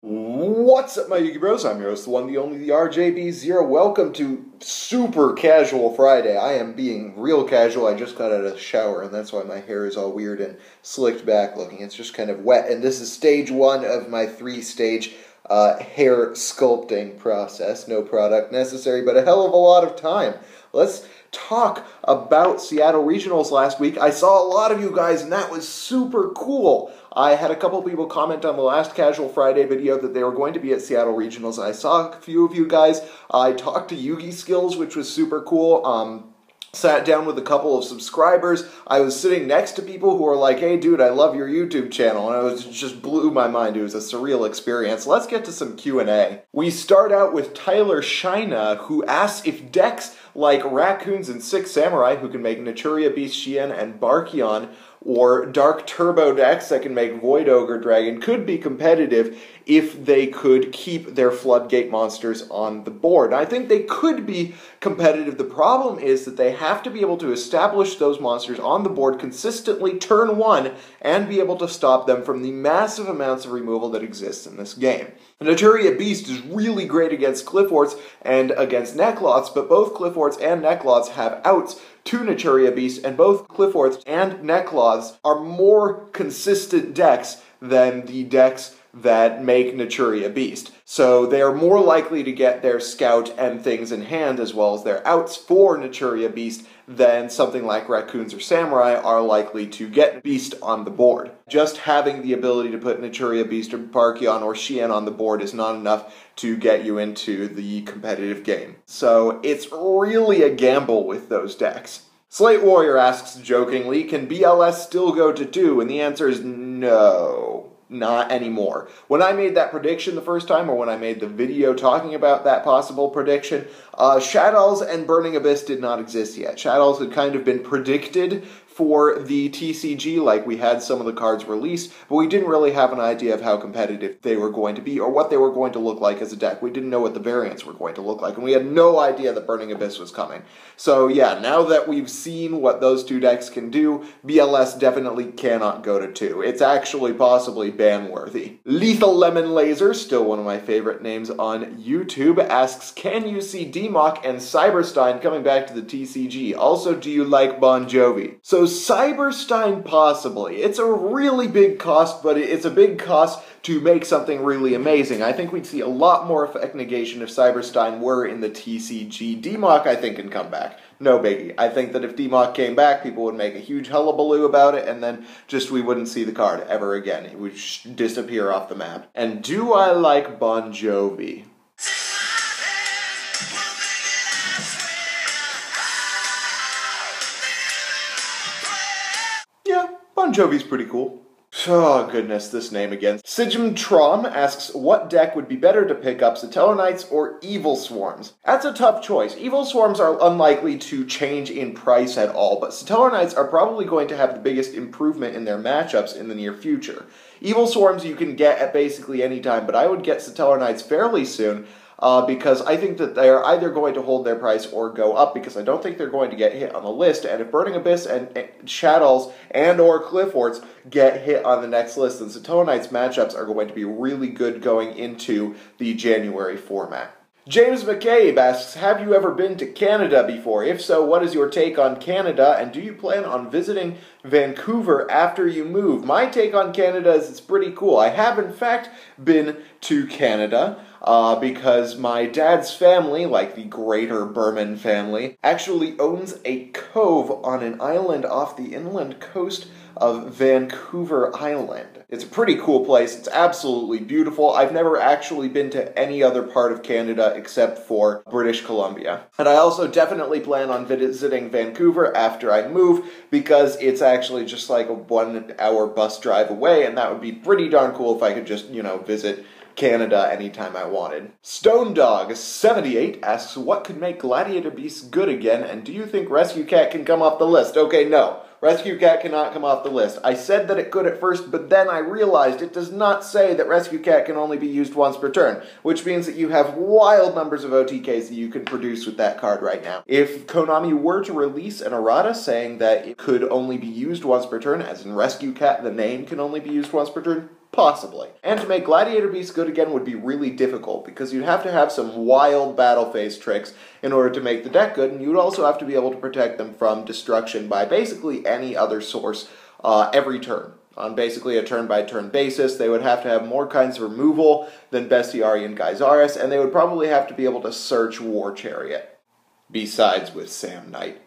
What's up, my Yugi Bros? I'm your host, the one, the only, the RJB0. Welcome to Super Casual Friday. I am being real casual. I just got out of the shower, and that's why my hair is all weird and slicked back looking. It's just kind of wet, and this is stage one of my three-stage hair sculpting process. No product necessary, but a hell of a lot of time. Let's talk about Seattle Regionals last week. I saw a lot of you guys, and that was super cool. I had a couple people comment on the last Casual Friday video that they were going to be at Seattle Regionals. I saw a few of you guys. I talked to Yugi Skills, which was super cool. Sat down with a couple of subscribers. I was sitting next to people who were like, hey dude, I love your YouTube channel, and it just blew my mind. It was a surreal experience. Let's get to some Q&A. We start out with Tyler Shina, who asks if decks like Raccoons and Six Samurai, who can make Naturia Beast Shien and Barkion, or Dark Turbo decks that can make Void Ogre Dragon, could be competitive if they could keep their Floodgate monsters on the board. I think they could be competitive. The problem is that they have to be able to establish those monsters on the board consistently turn one and be able to stop them from the massive amounts of removal that exists in this game. Naturia Beast is really great against Clifforts and against Neckloths, but both Clifforts and Neckloths have outs to Naturia Beast, and both Clifforts and Neckloths are more consistent decks than the decks that make Naturia Beast. So they are more likely to get their Scout and things in hand as well as their outs for Naturia Beast than something like Raccoons or Samurai are likely to get Beast on the board. Just having the ability to put Naturia Beast or Barkion or Shien on the board is not enough to get you into the competitive game. So it's really a gamble with those decks. Slate Warrior asks jokingly, can BLS still go to 2? And the answer is no. Not anymore. When I made that prediction the first time, or when I made the video talking about that possible prediction, Shadows and Burning Abyss did not exist yet. Shadows had kind of been predicted for the TCG, like we had some of the cards released, but we didn't really have an idea of how competitive they were going to be or what they were going to look like as a deck. We didn't know what the variants were going to look like, and we had no idea that Burning Abyss was coming. So yeah, now that we've seen what those two decks can do, BLS definitely cannot go to 2. It's actually possibly ban-worthy. Lethal Lemon Laser, still one of my favorite names on YouTube, asks, can you see DMOC and Cyberstein coming back to the TCG? Also, do you like Bon Jovi? So Cyberstein possibly. It's a really big cost, but it's a big cost to make something really amazing. I think we'd see a lot more effect negation if Cyberstein were in the TCG. DMOC, I think, can come back. No biggie. I think that if DMOC came back, people would make a huge hullabaloo about it, and then just we wouldn't see the card ever again. It would just disappear off the map. And do I like Bon Jovi? Yeah, Bon Jovi's pretty cool. Oh goodness, this name again. Sidjim asks, what deck would be better to pick up, Satellar Knights or Evil Swarms? That's a tough choice. Evil Swarms are unlikely to change in price at all, but Satellar Knights are probably going to have the biggest improvement in their matchups in the near future. Evil Swarms you can get at basically any time, but I would get Satellar Knights fairly soon, because I think that they're either going to hold their price or go up, because I don't think they're going to get hit on the list, and if Burning Abyss and Shadows and or Clifforts get hit on the next list, then Satellar Knights matchups are going to be really good going into the January format. James McCabe asks, have you ever been to Canada before? If so, what is your take on Canada, and do you plan on visiting Vancouver after you move? My take on Canada is it's pretty cool. I have, in fact, been to Canada because my dad's family, like the Greater Burman family, actually owns a cove on an island off the inland coast of Vancouver Island. It's a pretty cool place. It's absolutely beautiful. I've never actually been to any other part of Canada except for British Columbia. And I also definitely plan on visiting Vancouver after I move because it's actually just like a 1 hour bus drive away, and that would be pretty darn cool if I could just, visit Canada anytime I wanted. Stone Dog 78 asks, what could make Gladiator Beasts good again, and do you think Rescue Cat can come off the list? Okay, no. Rescue Cat cannot come off the list. I said that it could at first, but then I realized it does not say that Rescue Cat can only be used once per turn, which means that you have wild numbers of OTKs that you can produce with that card right now. If Konami were to release an errata saying that it could only be used once per turn, as in Rescue Cat, the name can only be used once per turn, Possibly. And to make Gladiator Beasts good again would be really difficult, because you'd have to have some wild battle phase tricks in order to make the deck good, and you'd also have to be able to protect them from destruction by basically any other source every turn. On basically a turn-by-turn basis, they would have to have more kinds of removal than Bestiari and Geysaris, and they would probably have to be able to search War Chariot. Besides with Sam Knight.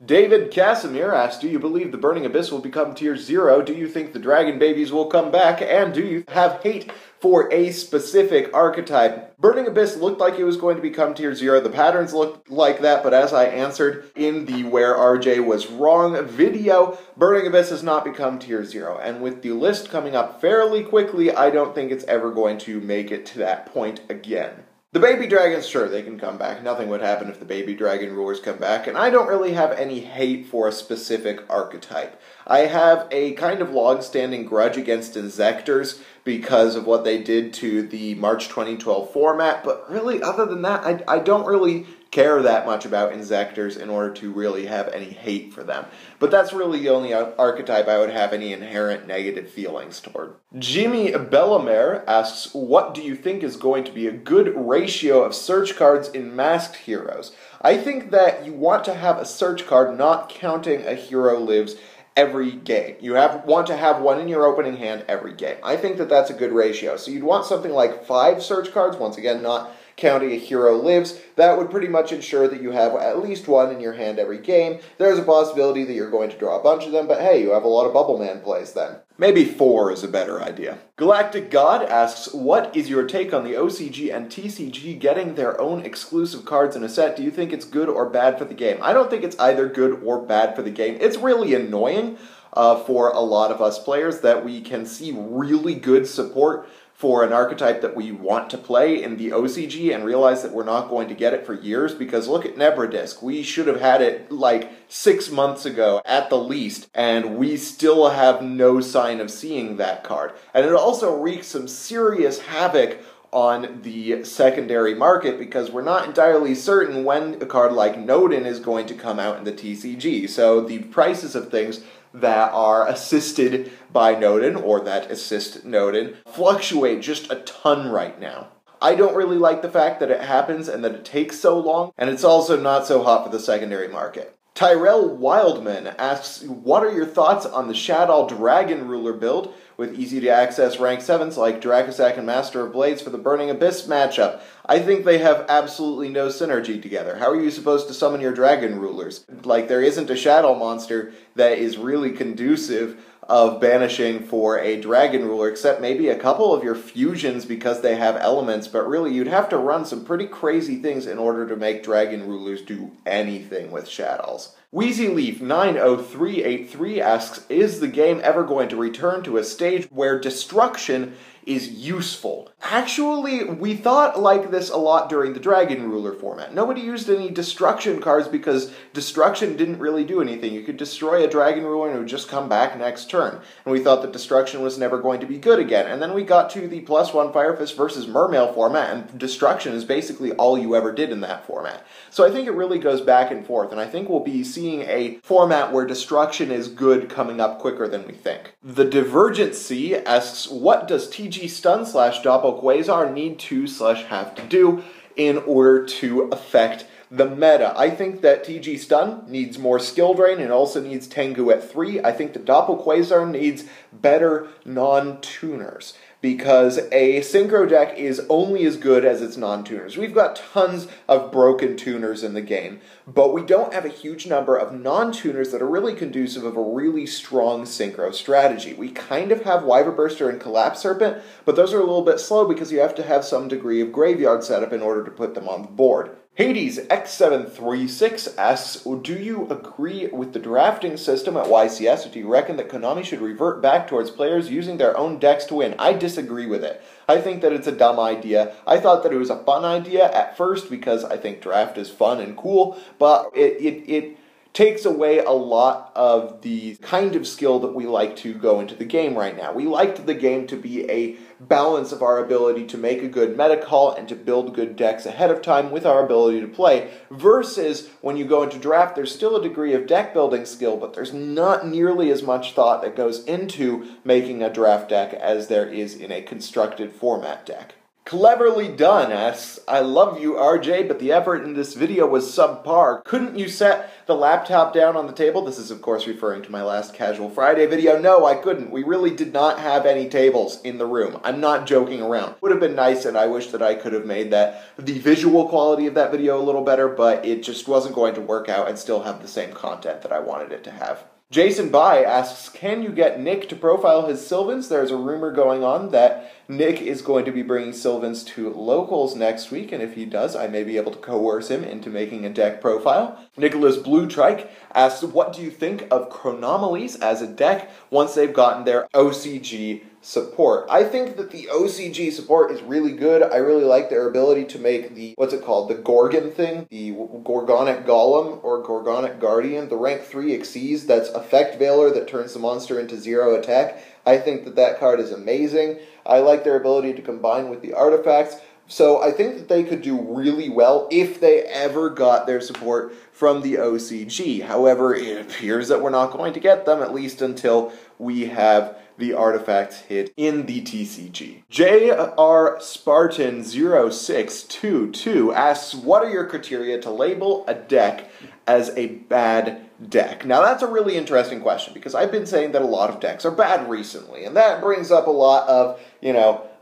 David Casimir asks, do you believe the Burning Abyss will become Tier 0? Do you think the Dragon Babies will come back? And do you have hate for a specific archetype? Burning Abyss looked like it was going to become Tier 0. The patterns looked like that, but as I answered in the Where RJ Was Wrong video, Burning Abyss has not become Tier 0. And with the list coming up fairly quickly, I don't think it's ever going to make it to that point again. The baby dragons, sure, they can come back. Nothing would happen if the baby dragon rulers come back, and I don't really have any hate for a specific archetype. I have a kind of long-standing grudge against Inzectors because of what they did to the March 2012 format, but really, other than that, I don't really care that much about Inzectors in order to really have any hate for them. But that's really the only archetype I would have any inherent negative feelings toward. Jimmybellamere asks, what do you think is going to be a good ratio of search cards in Masked Heroes? I think that you want to have a search card not counting a hero lives every game. You want to have one in your opening hand every game. I think that that's a good ratio. So you'd want something like 5 search cards, once again not counting a hero lives. That would pretty much ensure that you have at least one in your hand every game. There's a possibility that you're going to draw a bunch of them, but hey, you have a lot of Bubble Man plays then. Maybe 4 is a better idea. Galactic God asks, what is your take on the OCG and TCG getting their own exclusive cards in a set? Do you think it's good or bad for the game? I don't think it's either good or bad for the game. It's really annoying for a lot of us players that we can see really good support for an archetype that we want to play in the OCG and realize that we're not going to get it for years, because look at Nebradisk. We should have had it like 6 months ago at the least, and we still have no sign of seeing that card. And it also wreaks some serious havoc on the secondary market, because we're not entirely certain when a card like Nodin is going to come out in the TCG. So the prices of things that are assisted by Nodin, or that assist Nodin, fluctuate just a ton right now. I don't really like the fact that it happens and that it takes so long, and it's also not so hot for the secondary market. Tyrell Wildman asks, what are your thoughts on the Shadow Dragon Ruler build with easy-to-access rank 7s like Dracosac and Master of Blades for the Burning Abyss matchup? I think they have absolutely no synergy together. How are you supposed to summon your Dragon Rulers? Like, there isn't a Shadow monster that is really conducive of banishing for a Dragon Ruler, except maybe a couple of your fusions because they have elements, but really you'd have to run some pretty crazy things in order to make Dragon Rulers do anything with Shadows. WheezyLeaf90383 asks, is the game ever going to return to a stage where destruction is useful? Actually, we thought like this a lot during the Dragon Ruler format. Nobody used any destruction cards because destruction didn't really do anything. You could destroy a Dragon Ruler and it would just come back next turn. And we thought that destruction was never going to be good again. And then we got to the +1 Firefist versus Mermail format, and destruction is basically all you ever did in that format. So I think it really goes back and forth, and I think we'll be seeing a format where destruction is good coming up quicker than we think. The Divergency asks, what does TG Stun / Doppelquasar need to / have to do in order to affect the meta? I think that TG Stun needs more skill drain and also needs Tengu at 3. I think the Doppelquasar needs better non-tuners, because a synchro deck is only as good as its non-tuners. We've got tons of broken tuners in the game, but we don't have a huge number of non-tuners that are really conducive of a really strong synchro strategy. We kind of have Wyverburster and Collapse Serpent, but those are a little bit slow because you have to have some degree of graveyard setup in order to put them on the board. Hades X736 asks, do you agree with the drafting system at YCS, or do you reckon that Konami should revert back towards players using their own decks to win? I disagree with it. I think that it's a dumb idea. I thought that it was a fun idea at first because I think draft is fun and cool, but it takes away a lot of the kind of skill that we like to go into the game right now. We liked the game to be a balance of our ability to make a good meta call and to build good decks ahead of time with our ability to play, versus when you go into draft, there's still a degree of deck building skill, but there's not nearly as much thought that goes into making a draft deck as there is in a constructed format deck. Cleverly done asks, I love you, RJ, but the effort in this video was subpar. Couldn't you set the laptop down on the table? This is, of course, referring to my last Casual Friday video. No, I couldn't. We really did not have any tables in the room. I'm not joking around. Would have been nice, and I wish that I could have made the visual quality of that video a little better, but it just wasn't going to work out and still have the same content that I wanted it to have. Jason Bai asks, can you get Nick to profile his Sylvans? There's a rumor going on that Nick is going to be bringing Sylvans to locals next week, and if he does, I may be able to coerce him into making a deck profile. Nicholas Blue Trike asks, what do you think of Chronomalies as a deck once they've gotten their OCG support? I think that the OCG support is really good. I really like their ability to make the, what's it called, the Gorgon thing, the Gorgonic Golem or Gorgonic Guardian, the rank 3 Xyz that's Effect Veiler that turns the monster into 0 attack. I think that that card is amazing. I like their ability to combine with the artifacts. So I think that they could do really well if they ever got their support from the OCG. However, it appears that we're not going to get them, at least until we have the artifacts hit in the TCG. JR Spartan 0622 asks, what are your criteria to label a deck as a bad deck? Now that's a really interesting question, because I've been saying that a lot of decks are bad recently, and that brings up a lot of,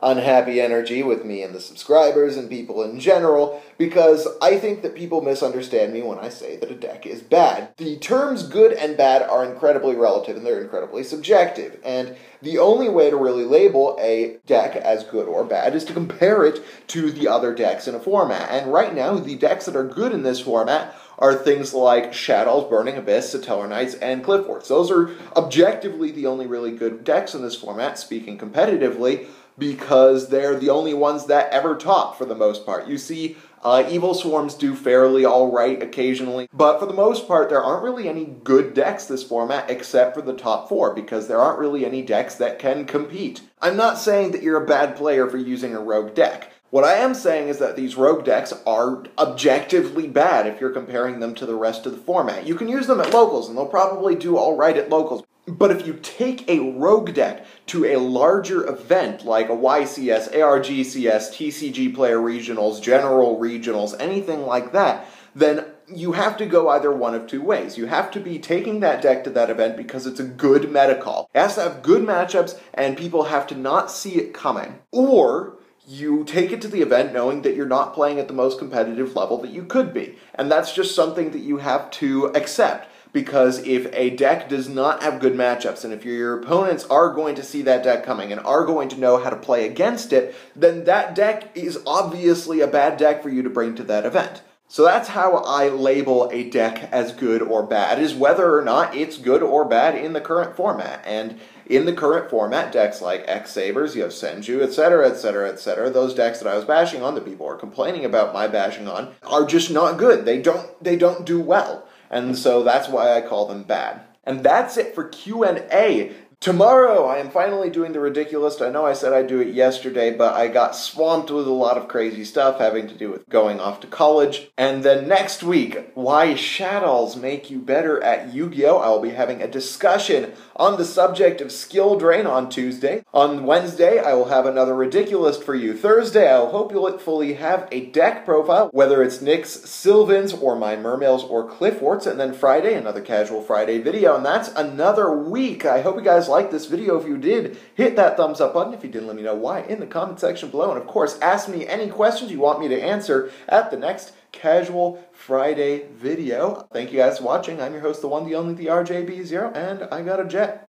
unhappy energy with me and the subscribers and people in general, because I think that people misunderstand me when I say that a deck is bad. The terms good and bad are incredibly relative and they're incredibly subjective, and the only way to really label a deck as good or bad is to compare it to the other decks in a format. And right now, the decks that are good in this format are things like Shaddolls, Burning Abyss, Satellar Knights, and Cliffworks. Those are objectively the only really good decks in this format, speaking competitively, because they're the only ones that ever top for the most part. You see Evil Swarms do fairly alright occasionally, but for the most part there aren't really any good decks this format except for the top 4, because there aren't really any decks that can compete. I'm not saying that you're a bad player for using a rogue deck. What I am saying is that these rogue decks are objectively bad if you're comparing them to the rest of the format. You can use them at locals, and they'll probably do alright at locals. But if you take a rogue deck to a larger event like a YCS, ARGCS, TCG Player Regionals, General Regionals, anything like that, then you have to go either one of two ways. You have to be taking that deck to that event because it's a good meta call. It has to have good matchups and people have to not see it coming. Or you take it to the event knowing that you're not playing at the most competitive level that you could be. And that's just something that you have to accept. Because if a deck does not have good matchups, and if your opponents are going to see that deck coming and are going to know how to play against it, then that deck is obviously a bad deck for you to bring to that event. So that's how I label a deck as good or bad, is whether or not it's good or bad in the current format. And in the current format, decks like X-Sabers, you have Senju, etc., etc., etc., those decks that I was bashing on, that people are complaining about my bashing on, are just not good. They don't do well. And so that's why I call them bad. And that's it for Q&A. Tomorrow, I am finally doing the ridiculous. I know I said I'd do it yesterday, but I got swamped with a lot of crazy stuff having to do with going off to college. And then next week, why Shaddolls make you better at Yu-Gi-Oh! I will be having a discussion on the subject of skill drain on Tuesday. On Wednesday, I will have another ridiculous for you. Thursday, I will hopefully have a deck profile, whether it's Nick's Sylvans or my Mermails or Cliffworts. And then Friday, another Casual Friday video. And that's another week. I hope you guys liked this video. If you did, hit that thumbs up button. If you didn't, let me know why in the comment section below. And of course, ask me any questions you want me to answer at the next Casual Friday video. Thank you guys for watching. I'm your host, the one, the only, the RJB0, and I got a jet.